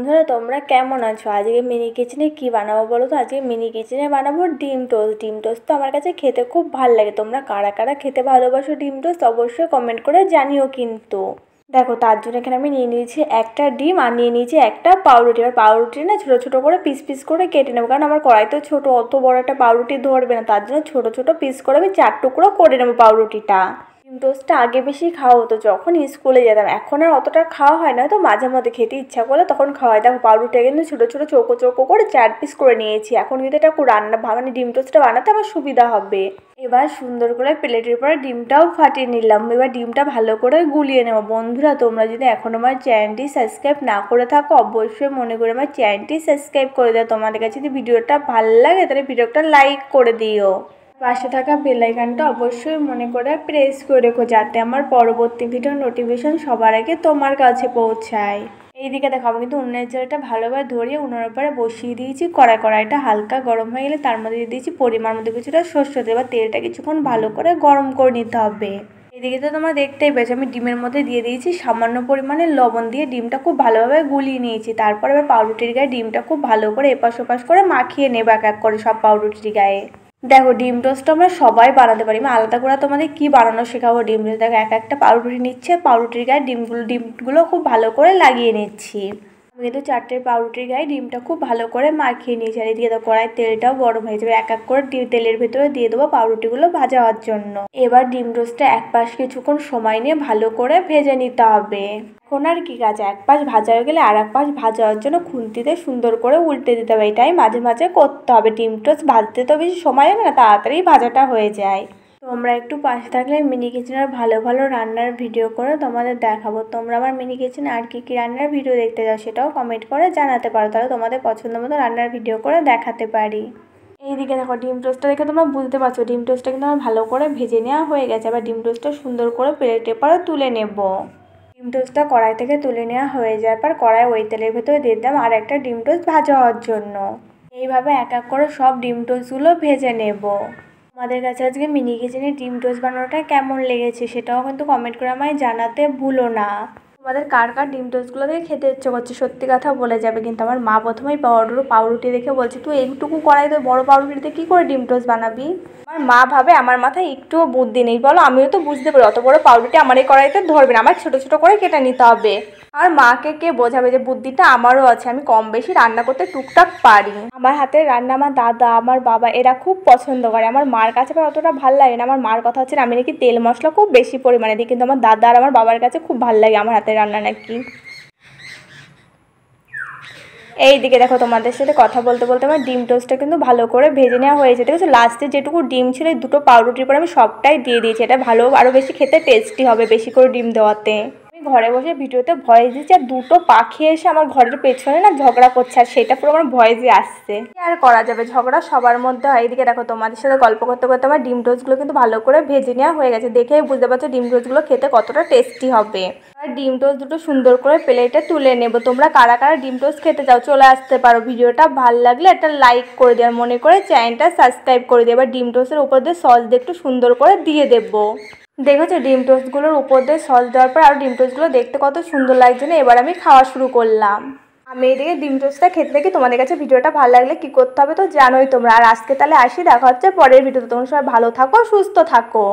বন্ধুরা তোমরা কেমন আছো? আজকে মিনি কিচেনে কি বানাবো বলো তো? আজকে মিনি কিচেনে বানাবো ডিম টোস্ট। ডিম টোস্ট তো আমার কাছে খেতে খুব ভালো লাগে। তোমরা কারা কারা খেতে ভালোবাসো ডিম টোস্ট অবশ্যই কমেন্ট করে জানিও। কিন্তু দেখো, তার জন্য এখানে আমি নিয়ে নিয়েছি একটা ডিম আর নিয়ে নিয়েছি একটা পাউরুটি। এবার পাউরুটি না ছোটো ছোটো করে পিস পিস করে কেটে নেবো, কারণ আমার কড়াই তো ছোটো, অত বড় একটা পাউরুটি ধরবে না। তার জন্য ছোটো ছোটো পিস করে আমি 4 টুকরো করে নেবো পাউরুটিটা। ডিম টোস্টটা আগে বেশি খাওয়া হতো যখন স্কুলে যেতাম, এখন আর অতটা খাওয়া হয় না, তো মাঝে মধ্যে খেতে ইচ্ছা করলে তখন খাওয়া হয়। দেখো পাউরুটিটা কিন্তু ছোটো ছোটো চৌকো চৌকো করে 4 পিস করে নিয়েছি। এখন কিন্তু এটা রান্না মানে ডিম টোস্টটা বানাতে আমার সুবিধা হবে। এবার সুন্দর করে প্লেটের পরে ডিমটাও ফাটিয়ে নিলাম। এবার ডিমটা ভালো করে গুলিয়ে নেবো। বন্ধুরা তোমরা যদি এখন আমার চ্যানেলটি সাবস্ক্রাইব না করে থাকো অবশ্যই মনে করে আমার চ্যানেলটি সাবস্ক্রাইব করে দাও। তোমাদের কাছে যদি ভিডিওটা ভালো লাগে তাহলে ভিডিওটা লাইক করে দিও। পাশে থাকা বেল আইকনটা অবশ্যই মনে করে প্রেস করে রেখো, যাতে আমার পরবর্তী ভিডিওর নোটিফিকেশন সবার আগে তোমার কাছে পৌঁছায়। এইদিকে দেখো, আমি কিন্তু উনুনের জলটা ভালোভাবে ধরিয়ে উনুনের উপরে বসিয়ে দিয়েছি। কড়াইটা হালকা গরম হয়ে গেলে তার মধ্যে দিয়ে দিয়েছি পরিমাণ মতো কিছুটা সরষের তেল। এবার তেলটা কিছুক্ষণ ভালো করে গরম করে নিতে হবে। এদিকে তো তোমরা দেখতেই পেয়েছো আমি ডিমের মধ্যে দিয়ে দিয়েছি সামান্য পরিমাণে লবণ, দিয়ে ডিমটা খুব ভালোভাবে গুলিয়ে নিয়েছি। তারপর এবার পাউরুটির গায়ে ডিমটা খুব ভালো করে এপাশ ওপাশ করে মাখিয়ে নেবো এক এক করে সব পাউরুটির গায়ে। দেখো ডিম টোস্ট আমরা সবাই বানাতে পারি, আমি আলাদা করে তোমাদের কি বানানো শেখাবো। ডিম টোস্ট দেখো এক একটা পাউরুটি নিচ্ছে, পাউরুটির গায়ে ডিমগুলো খুব ভালো করে লাগিয়ে নিচ্ছি। আমি কিন্তু 4টে পাউরুটির গায়ে ডিমটা খুব ভালো করে মাখিয়ে নিয়েছি। আর এদিকে তো কড়াই তেলটাও গরম হয়ে যাবে, এক এক করে তেলের ভেতরে দিয়ে দেবো পাউরুটিগুলো ভাজা হওয়ার জন্য। এবার ডিম টোস্টটা এক পাশ কিছুক্ষণ সময় নিয়ে ভালো করে ভেজে নিতে হবে। এখন আর কি কাজ, এক পাশ ভাজা হয়ে গেলে আর এক পাশ ভাজা হওয়ার জন্য খুন্তিতে সুন্দর করে উল্টে দিতে হবে। এটাই মাঝে মাঝে করতে হবে। ডিম টোস্ট ভাজতে তো বেশি সময় লাগে না, তাড়াতাড়ি ভাজাটা হয়ে যায়। তোমরা একটু পাশে থাকলে মিনি কিচেনের ভালো ভালো রান্নার ভিডিও করে তোমাদের দেখাবো। তোমরা আমার মিনি কিচেনে আর কি কি রান্নার ভিডিও দেখতে চাও সেটাও কমেন্ট করে জানাতে পারো, তাহলে তোমাদের পছন্দ মতো রান্নার ভিডিও করে দেখাতে পারি। এইদিকে দেখো ডিম টোস্টটা দেখে তোমরা বুঝতে পারছো ডিম টোস্টটা কিন্তু আমার ভালো করে ভেজে নেওয়া হয়ে গেছে। আবার ডিম টোস্টটা সুন্দর করে প্লেটে পরে তুলে নেব। ডিম টোস্টটা কড়াই থেকে তুলে নেওয়া হয়ে যাওয়ার পর কড়াই ওই তেলের ভেতরে দিয়ে দিলাম আর একটা ডিম টোস্ট ভাজা হওয়ার জন্য। এইভাবে এক এক করে সব ডিম টোস্টগুলো ভেজে নেব। আমাদের কাছে আজকে মিনি কিচেনে ডিম টোস্ট বানানোটা কেমন লেগেছে সেটাও কিন্তু কমেন্ট করে আমায় জানাতে ভুলো না। তোমাদের কার কার ডিম টোস্টগুলো দেখে খেতে ইচ্ছে করছে সত্যি কথা বলে যাবে। কিন্তু আমার মা প্রথমেই পাউরুটি দেখে বলছে তুই এইটুকু কড়াইতে বড় পাউরুটিতে কী করে ডিম টোস্ট বানাবি। আমার মা ভাবে আমার মাথায় একটুও বুদ্ধি নেই। বলো আমিও তো বুঝতে পারি অত বড় পাউরুটি আমার এই কড়াইতে ধরবে না, আমার ছোটো ছোটো করে কেটে নিতে হবে। আর মাকে কে বোঝাবে যে বুদ্ধিটা আমারও আছে, আমি কম বেশি রান্না করতে টুকটাক পারি। আমার হাতের রান্না আমার দাদা আমার বাবা এরা খুব পছন্দ করে। আমার মার কাছে অতটা ভালো লাগে না। আমার মার কথা হচ্ছে আমি নাকি তেল মশলা খুব বেশি পরিমাণে দিই, কিন্তু আমার দাদা আর আমার বাবার কাছে খুব ভালো লাগে আমার হাতের রান্না নাকি। এইদিকে দেখো তোমাদের সাথে কথা বলতে বলতে আমার ডিম টোস্টটা কিন্তু ভালো করে ভেজে নেওয়া হয়েছে। দেখেছো লাস্টে যেটুকু ডিম ছিল এই দুটো পাউরুটির পর আমি সবটাই দিয়ে দিয়েছি। এটা ভালো আরও বেশি খেতে টেস্টি হবে বেশি করে ডিম দেওয়াতে। আমি ঘরে বসে ভিডিওতে ভয়েস দিচ্ছি আর দুটো পাখি এসে আমার ঘরের পেছনে না ঝগড়া করছে, আর সেটা পুরো আমার ভয়েসই আসছে। কি আর করা যাবে, ঝগড়া সবার মধ্যে হয়। এদিকে দেখো তোমাদের সাথে গল্প করতে করতে আমার ডিম টোস্টগুলো কিন্তু ভালো করে ভেজে নেওয়া হয়ে গেছে। দেখেই বুঝতে পারছো ডিম টোস্টগুলো খেতে কতটা টেস্টি হবে। আর ডিম টোস্ট দুটো সুন্দর করে প্লেটে তুলে নেব। তোমরা কারা কারা ডিম টোস্ট খেতে চাও চলে আসতে পারো। ভিডিওটা ভালো লাগলে একটা লাইক করে দেওয়ার মনে করে চ্যানেলটা সাবস্ক্রাইব করে দেবে। এবার ডিম টোস্টের উপর দিয়ে সস দিয়ে একটু সুন্দর করে দিয়ে দেবো। দেখেছো ডিম টোস্টগুলোর উপর দিয়ে সস দেওয়ার পর আর ডিম টোস্টগুলো দেখতে কত সুন্দর লাগছে না। এবার আমি খাওয়া শুরু করলাম। আমি এদিকে ডিম টোস্টটা খেতে দেখি তোমাদের কাছে ভিডিওটা ভালো লাগলে কী করতে হবে তো জানোই তোমরা। আর আজকে তাহলে আসি, দেখা হচ্ছে পরের ভিডিওতে। তোমরা সবাই ভালো থাকো সুস্থ থাকো।